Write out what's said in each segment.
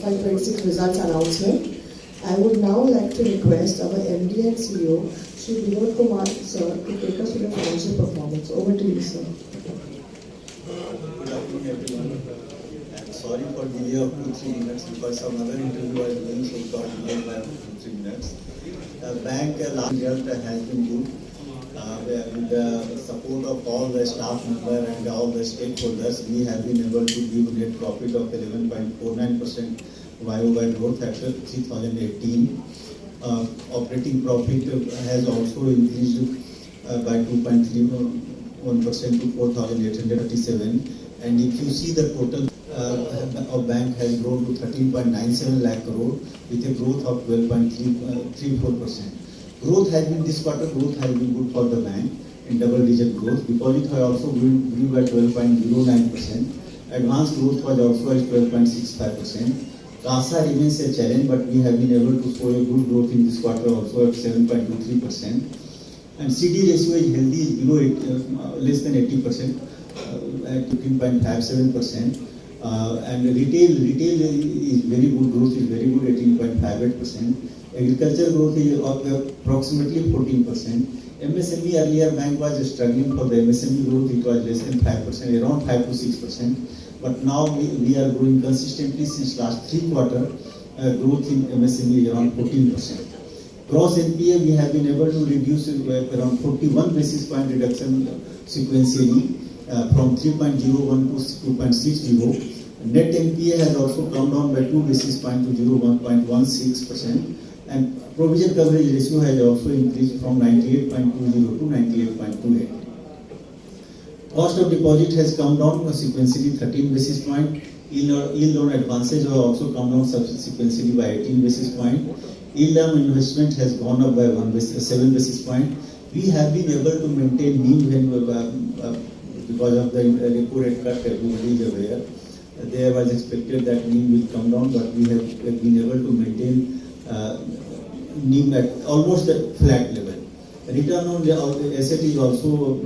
FY26 results announcement. I would now like to request our MD and CEO, Shri Vinod Kumar sir, to take us through the financial performance. Over to you, sir. Good afternoon, everyone. I'm sorry for delay of 2-3 minutes because some other interview was doing, so it got delayed by 2-3 minutes. The bank last result has been good. With the support of all the staff members and all the stakeholders, we have been able to give net profit of 11.49% YOY growth at 2018. Operating profit has also increased by 2.31% to 4,837. And if you see the total of bank has grown to 13.97 lakh crore with a growth of 12.34%. Growth has been this quarter. Growth has been good for the bank in double-digit growth. Deposit has also grew at 12.09%. Advance growth was also at 12.65%. CASA remains a challenge, but we have been able to show a good growth in this quarter also at 7.23%. And CD ratio is healthy, is below less than 80%, at 15.57%. And retail is very good, growth is very good, 18.58%. Agriculture growth is approximately 14%. MSME earlier bank was struggling for the MSME growth, it was less than 5%, around 5 to 6%. But now we are growing consistently since last 3 quarters. Growth in MSME is around 14%. Gross NPA we have been able to reduce around 41 basis point reduction sequentially from 3.01 to 2.60. Net NPA has also come down by 2 basis point to 0.16%. And provision coverage ratio has also increased from 98.20 to 98.28. Cost of deposit has come down sequentially 13 basis point. Yield on advances have also come down sequentially by 18 basis point. Yield on investment has gone up by 7 basis point. We have been able to maintain NIM because of the repo rate cut. Everybody is aware. There was expected that NIM will come down, but we have been able to maintain NIM at almost at flat level. Return on asset is also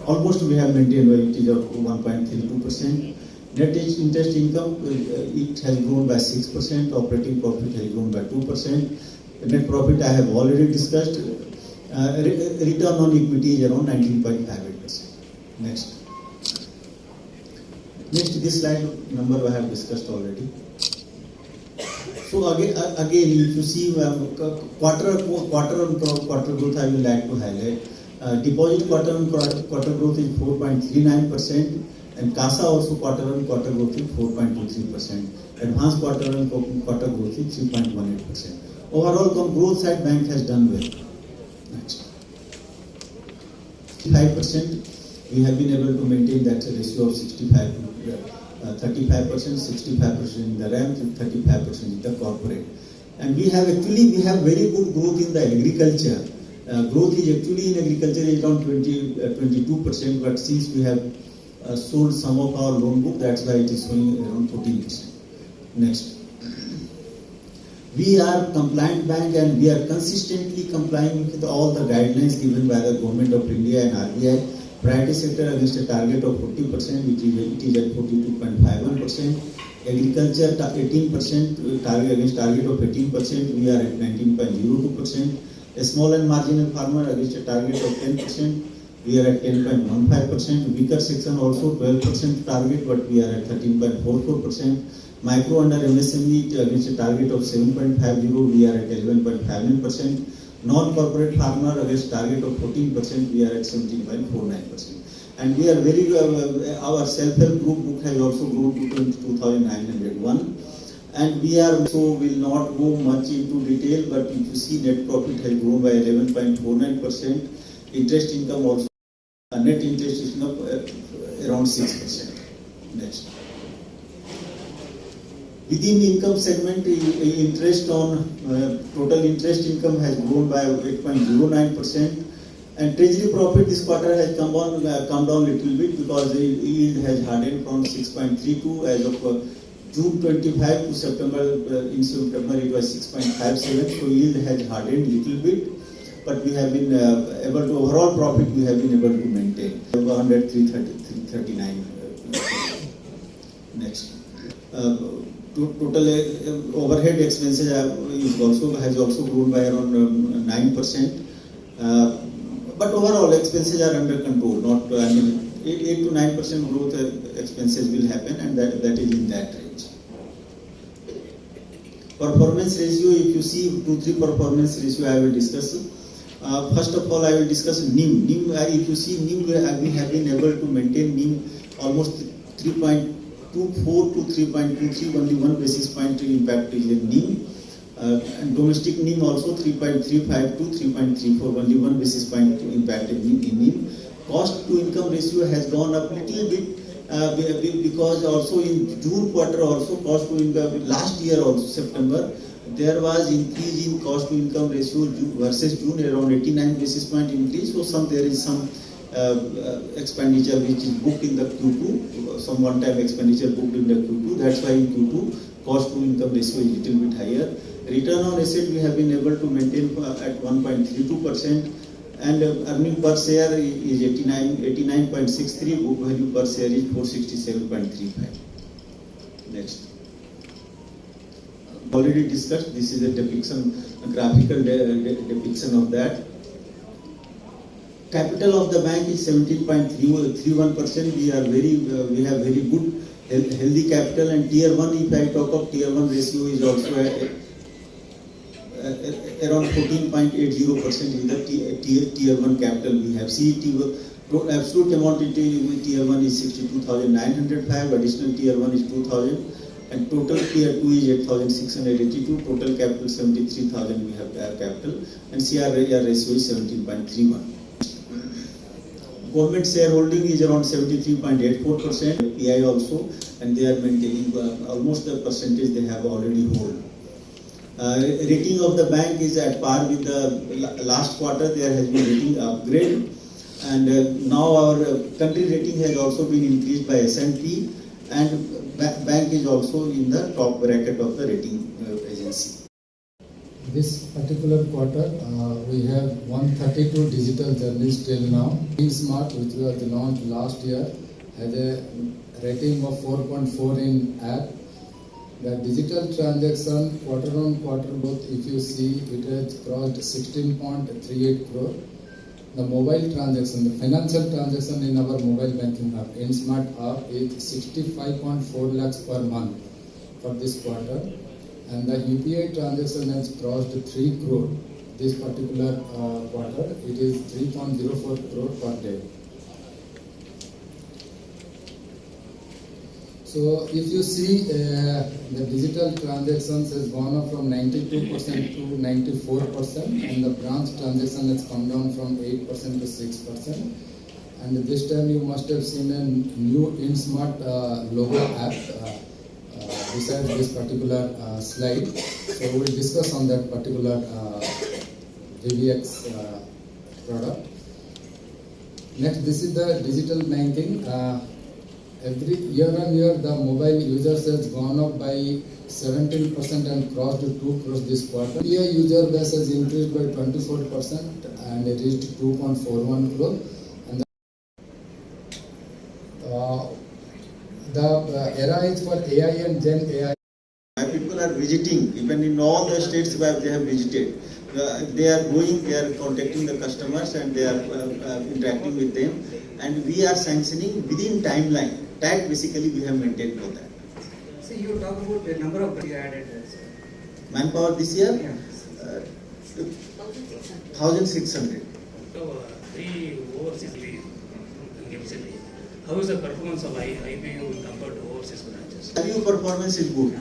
almost we have maintained by it is of 1.32%. Net interest income it has grown by 6%. Operating profit has grown by 2%. Net profit I have already discussed. Return on equity is around 19.58%. Next, this slide number I have discussed already. So again, if you see quarter growth, I will like to highlight. Deposit quarter growth is 4.39%, and CASA also quarter growth is 4.23%. Advance quarter growth is 3.18%. Overall, on growth side, bank has done well. Next, 5%. We have been able to maintain that ratio of 35%, 65% in the RAM, 35% in the corporate. And we have very good growth in the agriculture. Growth is actually in agriculture is around 22%, but since we have sold some of our loan book, that's why it is showing around 14%. Next, we are compliant bank and we are consistently complying with all the guidelines given by the Government of India and RBI. Priority sector against a target of 40%, it is at 42.51%. Agriculture 18%, against target of 18%, we are at 19.02%. A small and marginal farmer against a target of 10%, we are at 10.15%. Weaker section also 12% target, but we are at 13.44%. Micro under MSME against a target of 7.50, we are at 11.59%. Non-corporate farmer against target of 14%, we are at 17.49%. And we are very, our self-help group book has also grown to 22,901. And we are so will not go much into detail, but if you see net profit has grown by 11.49%. Interest income also, net interest income around 6%. Next. Within the income segment, interest on total interest income has grown by 8.09%, and treasury profit this quarter has come down a little bit because the yield has hardened from 6.32 as of June 25 to September. In September it was 6.57, so yield has hardened a little bit, but we have been able to overall profit we have been able to maintain 103.39. Next. Total overhead expenses has also grown by around 9%. But overall expenses are under control. Not 8 to 9% growth expenses will happen, and that is in that range. Performance ratio, if you see 2-3 performance ratio I will discuss. First of all, I will discuss NIM. If you see NIM, we have been able to maintain NIM almost 3.24 to 3.23, only 1 basis point impact is in NIM. And domestic NIM also 3.35 to 3.34, only 1 basis point impact in NIM. Cost to income ratio has gone up little bit because also in June quarter also cost to income, last year also September, there was increase in cost to income ratio versus June, around 89 basis point increase. So there is some expenditure which is booked in the Q2, some one-time expenditure booked in the Q2. That's why in Q2 cost to income ratio is little bit higher. Return on asset we have been able to maintain at 1.32%, and earning per share is 89.63. Book value per share is 467.35. Next. Already discussed. This is a depiction, a graphical depiction of that. Capital of the bank is 17.31%. We have very good healthy capital, and tier 1, if I talk of tier 1 ratio, is also around 14.80% is the tier 1 capital we have. Absolute amount in tier 1 is 62,905, additional tier 1 is 2,000, and total tier 2 is 8,682, total capital 73,000 we have capital, and CRAR ratio is 17.31. Government shareholding is around 73.84%, PI also, and they are maintaining almost the percentage they have already hold. Rating of the bank is at par with the last quarter. There has been rating upgrade, and now our country rating has also been increased by S&P, and bank is also in the top bracket of the rating agency. This particular quarter, we have 132 digital journeys till now. Smart, which was launched last year, has a rating of 4.4 in app. The digital transaction quarter on quarter growth, if you see, it has crossed 16.38 crore. The mobile transaction, the financial transaction in our mobile banking app, InSmart app, is 65.4 lakhs per month for this quarter. And the UPI transaction has crossed 3 crore this particular quarter. It is 3.04 crore per day. So if you see, the digital transactions has gone up from 92% to 94%, and the branch transaction has come down from 8% to 6%. And this time you must have seen a new InSmart logo app besides this particular slide. So we will discuss on that particular DBX product. Next, this is the digital banking. Every year on year, the mobile users has gone up by 17% and crossed 2 crores this quarter. UPI user base has increased by 24% and it reached 2.41 crore. And the era is for AI and Gen AI. People are visiting, even in all the states where they have visited. They are going, they are contacting the customers, and they are interacting with them. And we are sanctioning within timeline. Tag basically we have maintained for that. So you talk about the number of you added. Manpower this year? Yeah. 1,600. So, 3 overseas leave recently. How is the performance of IBU compared to overseas branches? IBU performance is good.